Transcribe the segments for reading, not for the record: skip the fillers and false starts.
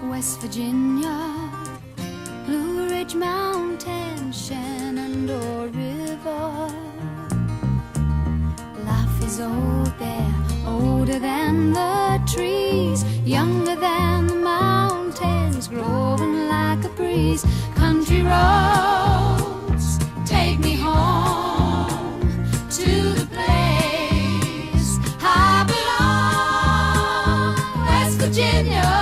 West Virginia, Blue Ridge Mountain, Shenandoah River. Life is old there, older than the trees, younger than the mountains, growing like a breeze. Country roads take me home to the place I belong, West Virginia.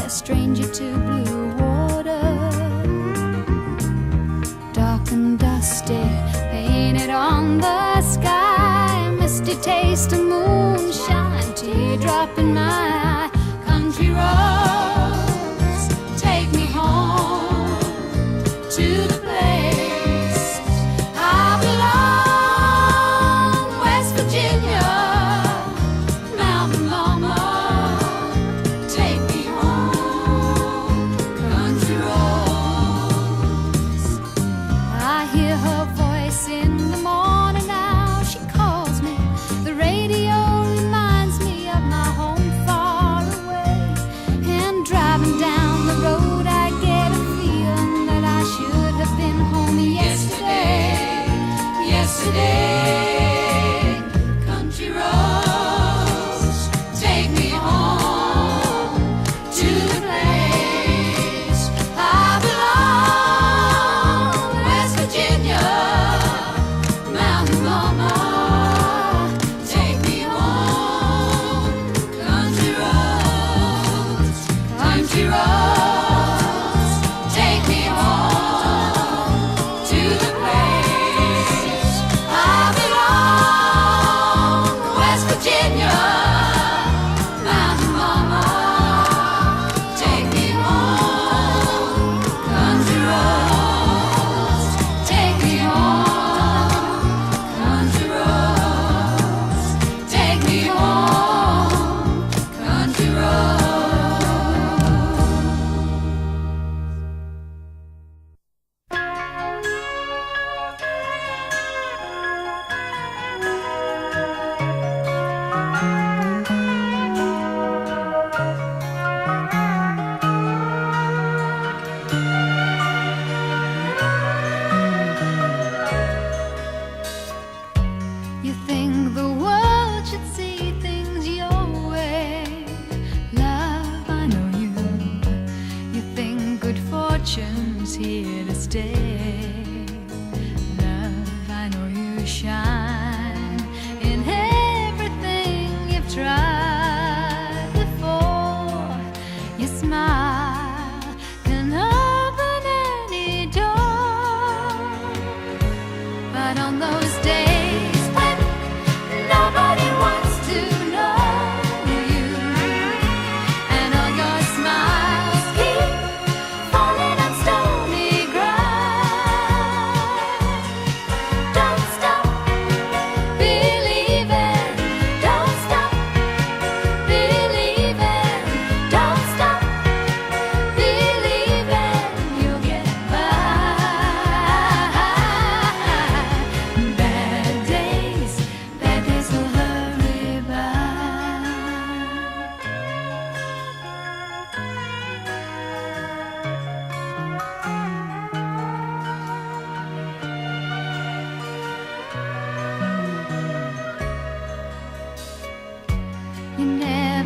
Stranger to blue water, dark and dusty, painted on the sky, misty taste of moonshine, teardrop in my eye. Country roads take me home to the place I belong, West Virginia, Mountain Mama. In the morning now she calls me, the radio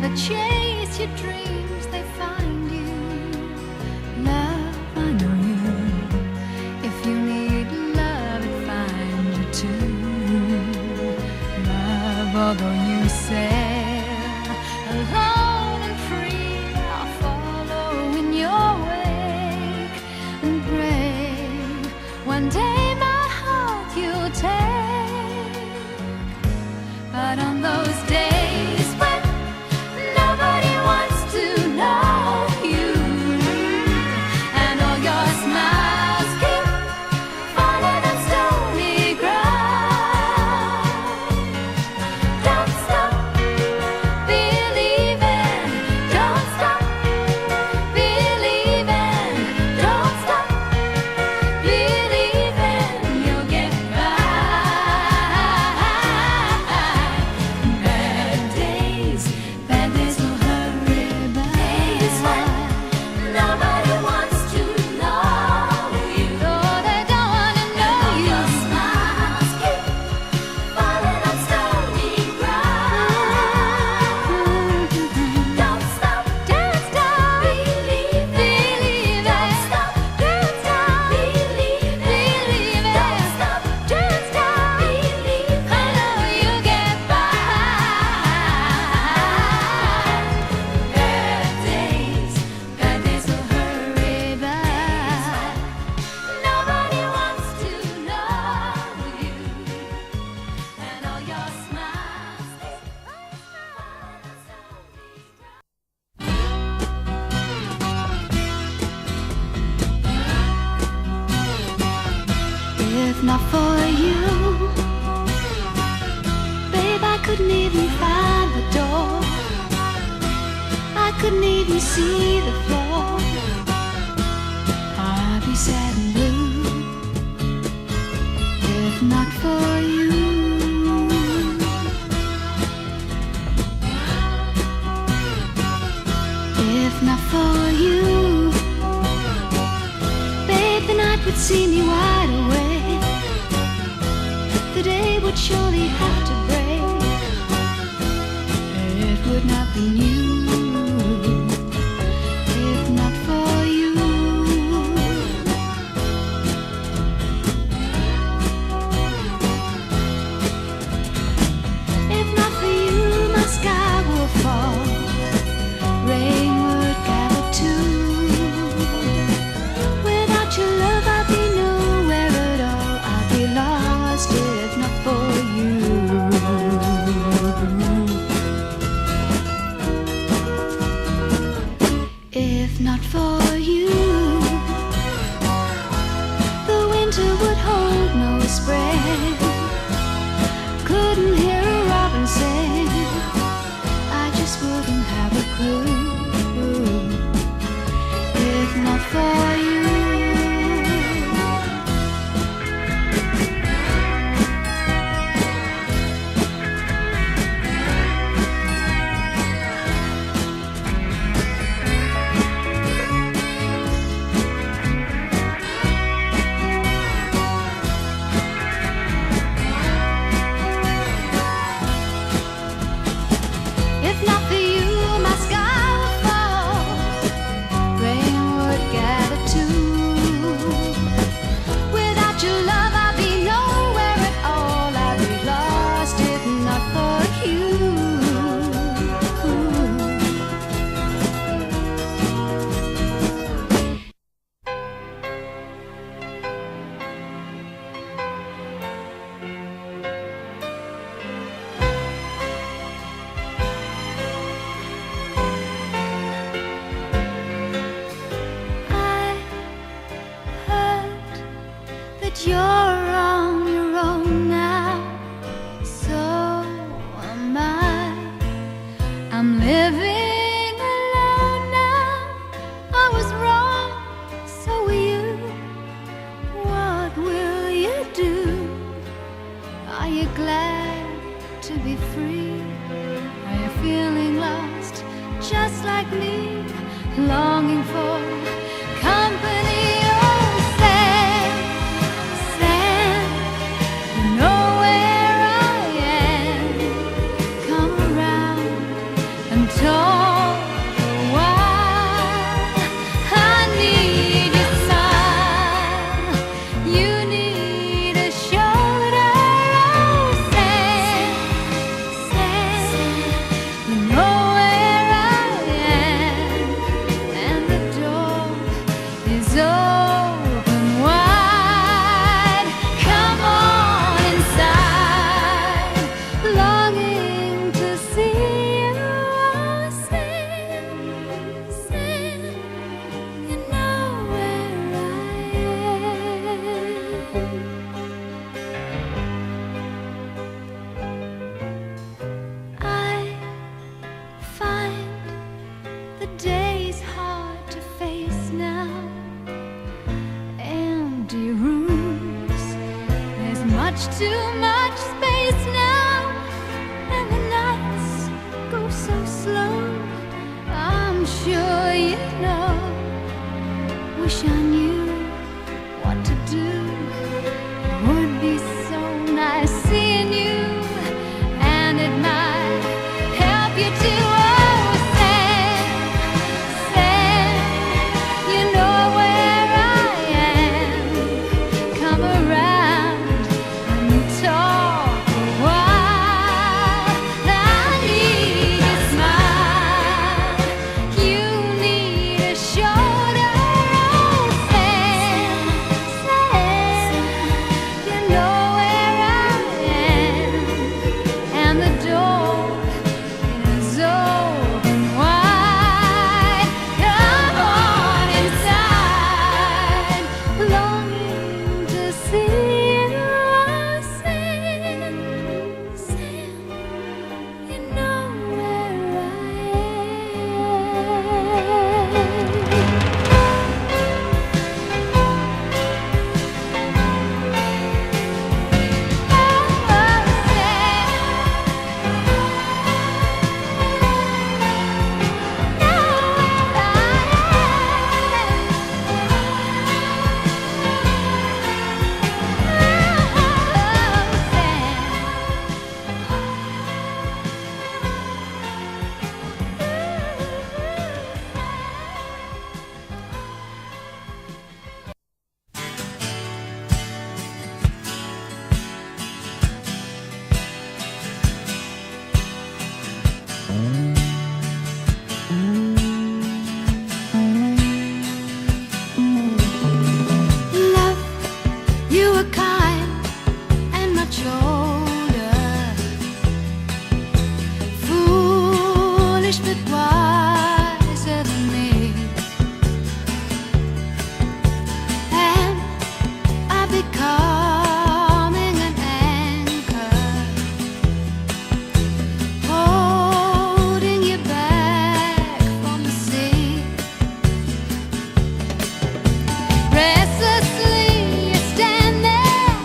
never chase your dreams, they find you. Love, I know you. If you need love, it finds you too. Love, although you sail alone and free, I'll follow in your wake and pray one day my heart you'll take. But on those days when nobody wants to know you, and all your smiles keep falling on stony ground, don't stop believing, don't stop believing, don't stop believing you'll get by. Bad days will hurry by. Days when nobody wants to know you, though they don't wanna know you. Your smiles keep falling on stony ground. Don't stop believing, don't stop believing, don't stop believing. I know you'll get by. Bad days will hurry by. Nobody wants to know you, and all your smiles keep falling on stony ground. If not for you, babe, I couldn't even find the door. I couldn't even see the floor. I'd be sad and blue if not for you. If not for you, babe, the night would see me wide awake. The day would surely have to break. It would not be new if not for you. If not for you, my sky will fall. Rain would gather too. Without your love, I'd be nowhere at all. I'd be lost if not for you. If not for you, the winter would hold no spring. Couldn't hear a robin sing. I just wouldn't have a clue. If not for you. If not for you, my sky would fall. Rain would gather too. Without your love, I'd be nowhere at all. I'd be lost if not for you. I heard that you're on your own now. So am I. I'm living alone now. I was wrong, so were you. What will you do? Are you glad to be free? Are you feeling lost, just like me, longing for company? Oh, Sam, Sam, you know where I am. Come around and talk. know. Wish I knew what to do. It would be so nice seeing you, and it might help you to. Oh, Sam, you know where I am. Come around and talk a while. I need a smile. You need a shoulder. Oh, Sam, you know where I am, and the door is open wide. Come on inside, longing to see you. Oh, Sam, you know where I Love, you were kind and much older, foolish but wiser than me, and I've becoming an anchor, holding you back from the sea. Restlessly you stand there,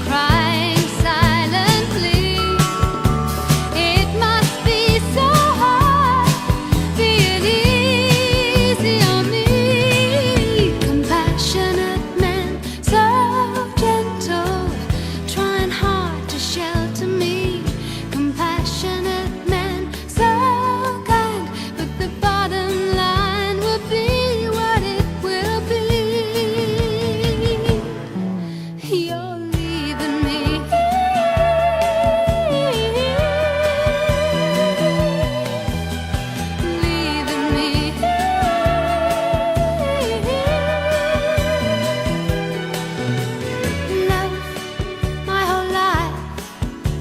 crying silently. It must be so hard being easy on me. Compassionate man, so gentle, trying hard to shelter me. Compassionate man, so kind, but the bottom line will be what it will be. You're leaving me. Leaving me. Love, my whole life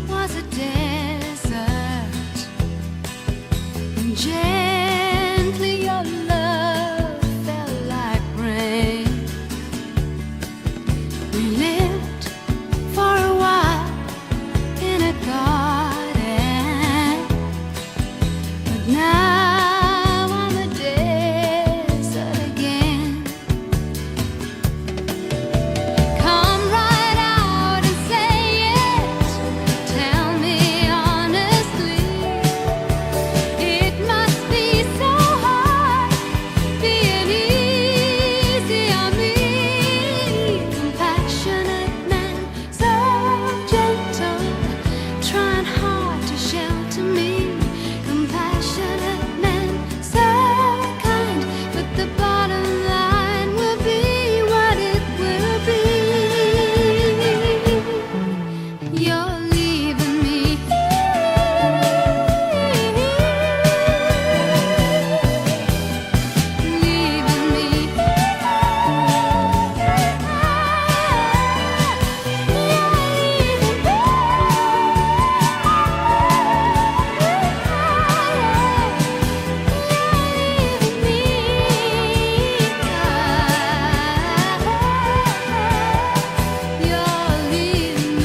was a desert, and gently your love fell like rain. We lived for a while in a garden, but now I'm a desert again. Come right out and say it. Tell me honestly. It must be so hard being easy on me. Compassionate man, so gentle, trying hard to shelter me. Compassionate man, so kind, but the bottom line will be what it will be. You're leaving me. Leaving me. You're leaving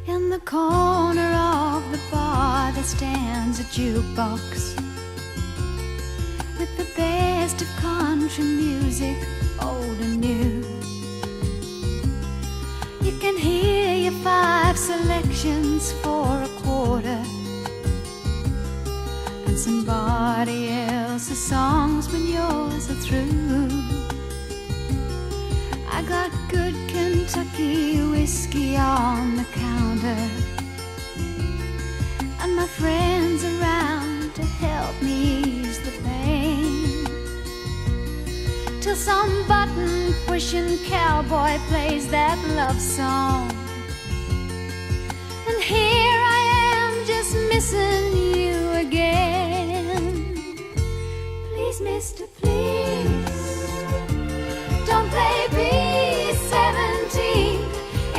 in the corner stands a jukebox with the best of country music, old and new. You can hear your 5 selections for a quarter, and somebody else's songs when yours are through. I got good Kentucky whiskey on the counter, and my friends around to help me ease the pain, till some button-pushing cowboy plays that love song, and here I am just missing you again. Please, mister, please, don't play B-17.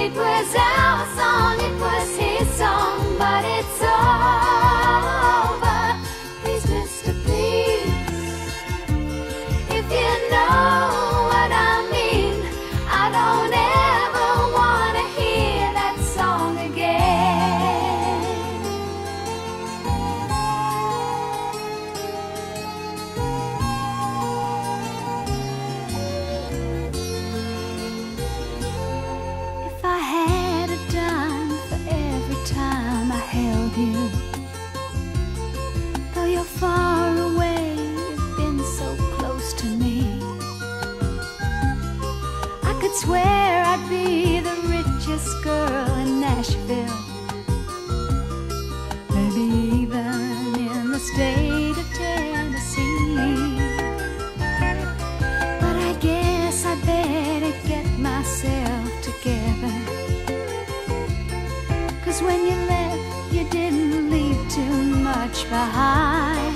It was our song, it was his song, but it's over. Please, mister, please, if you know what I mean, I don't ever want to hear that song again. If I had a dime for every time I held you, though you're far away, you've been so close to me, I could swear I'd be the richest girl in Nashville, maybe even in the state of Tennessee. But I guess I better get myself together, 'cause when you left, you didn't leave too much behind.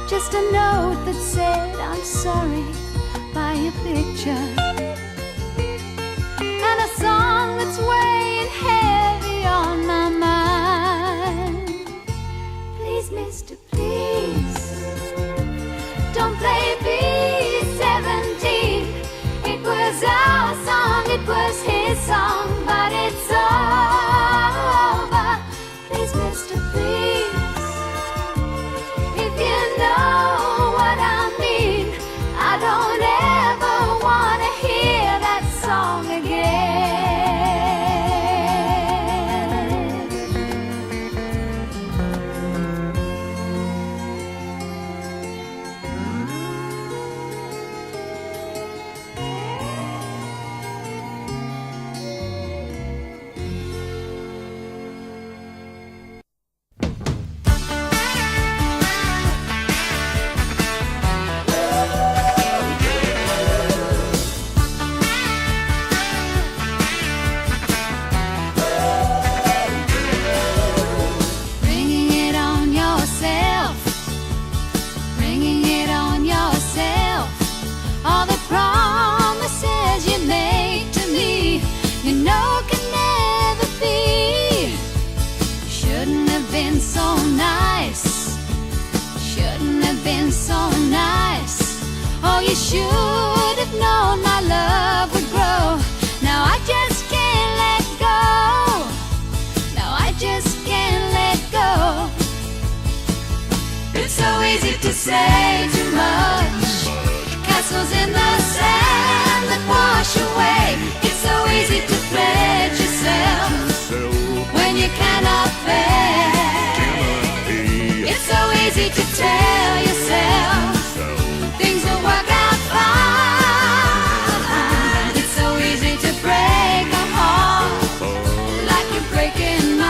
Just a note that said, I'm sorry, by your picture, and a song that's weighing heavy on my mind. Please, mister, please, don't play B-17. It was our song, it was his song, but it's over. Please, mister, please, if you know what I mean, I don't ever want to hear that song Bringing it on yourself, bringing it on yourself. All the promises you made to me, you know can never be. Shouldn't have been so nice, shouldn't have been so nice. Oh, you should have known my love would grow. Now I just can't let go. Now I just can't let go. It's so easy to say too much. Castles in the sand that wash away. It's so easy to pledge yourself when you cannot pay. It's so easy to tell yourself things will work out fine. It's so easy to break a heart like you're breaking mine.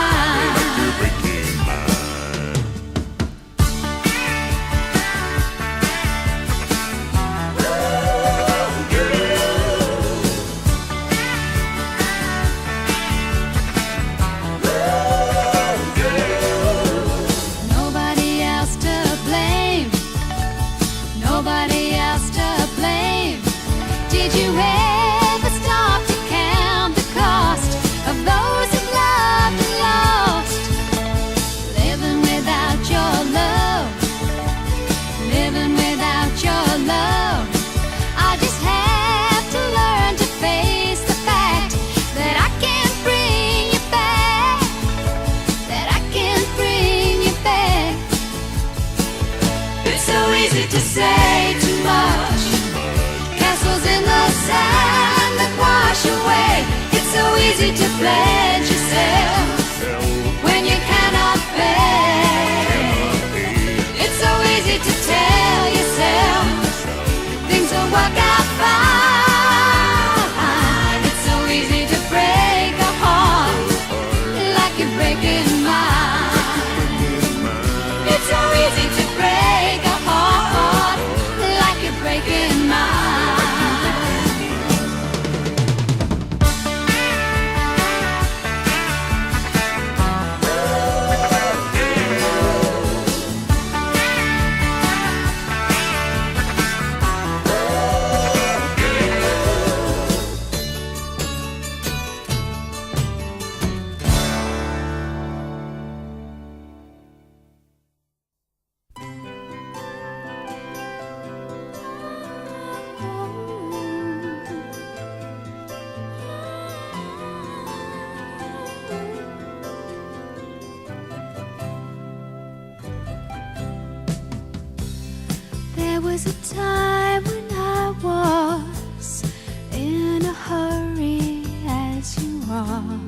was a time when I was in a hurry as you are.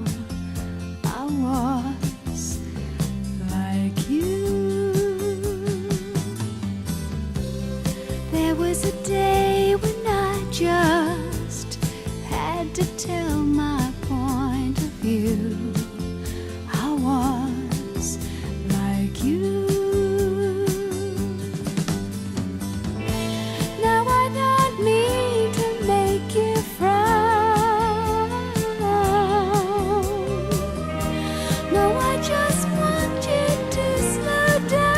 I was like you. There was a day when I just had to tell my point of view. I was like you. Now I don't mean to make you frown. No, I just want you to slow down.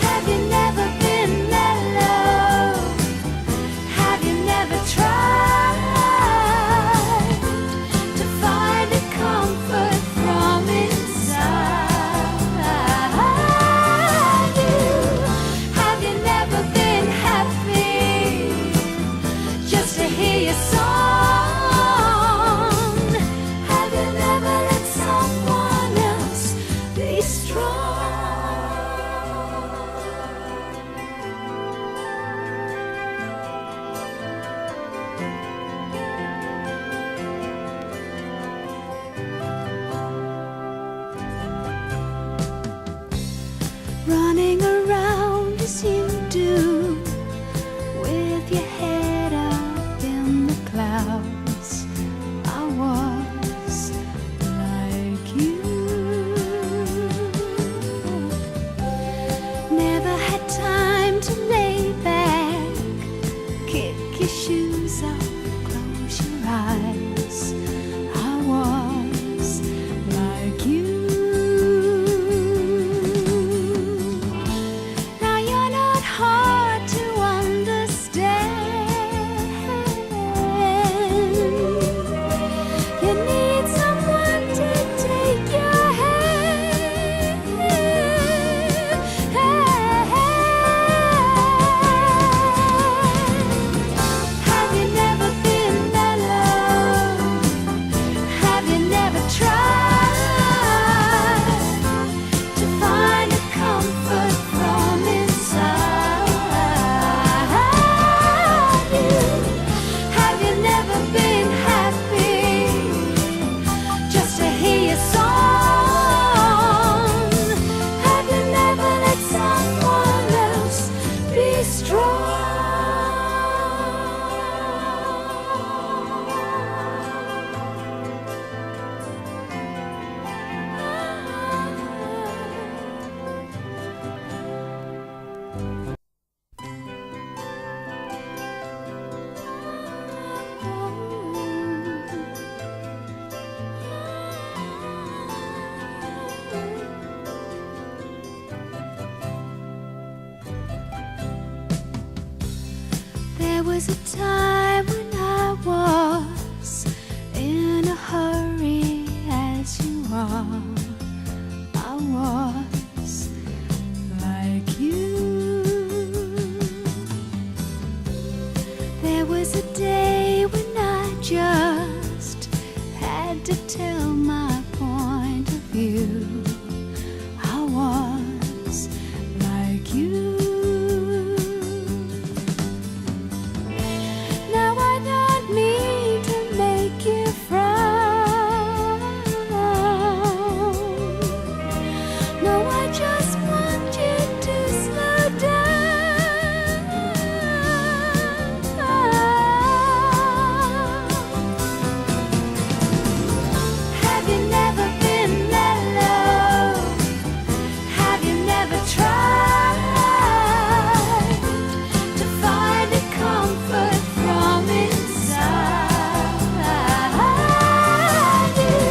Have you never been that low? Have you never tried to find a comfort from inside you? Have you never been happy just to hear your song? Have you never let someone else be strong? Running around as you do, with your head up in the clouds. I was like you. Never had time to lay back, kick your shoes off, close your eyes. I was like you. Now you're not hard to understand. You need someone to take your hand. Have you never been that low? Have you never tried to find a comfort from inside you? Have you never been happy just to hear your song? Have you never let someone else be strong? There was a time when I was in a hurry as you are. I was like you. There was a day when I just had to tell my point of view. I was like you. Now I don't mean to make you frown. No, I just want you to slow down. Have you never been that low? Have you never tried to find a comfort from inside you?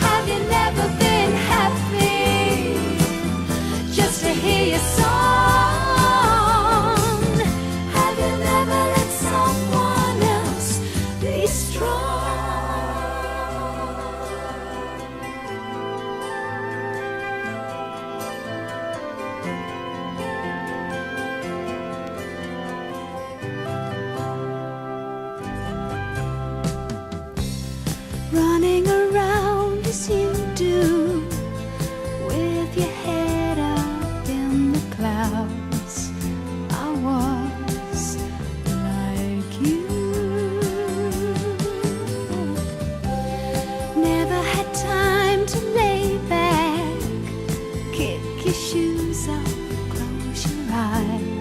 Have you never been happy just to hear your song? Have you never let someone else be strong? Running around as So close your eyes.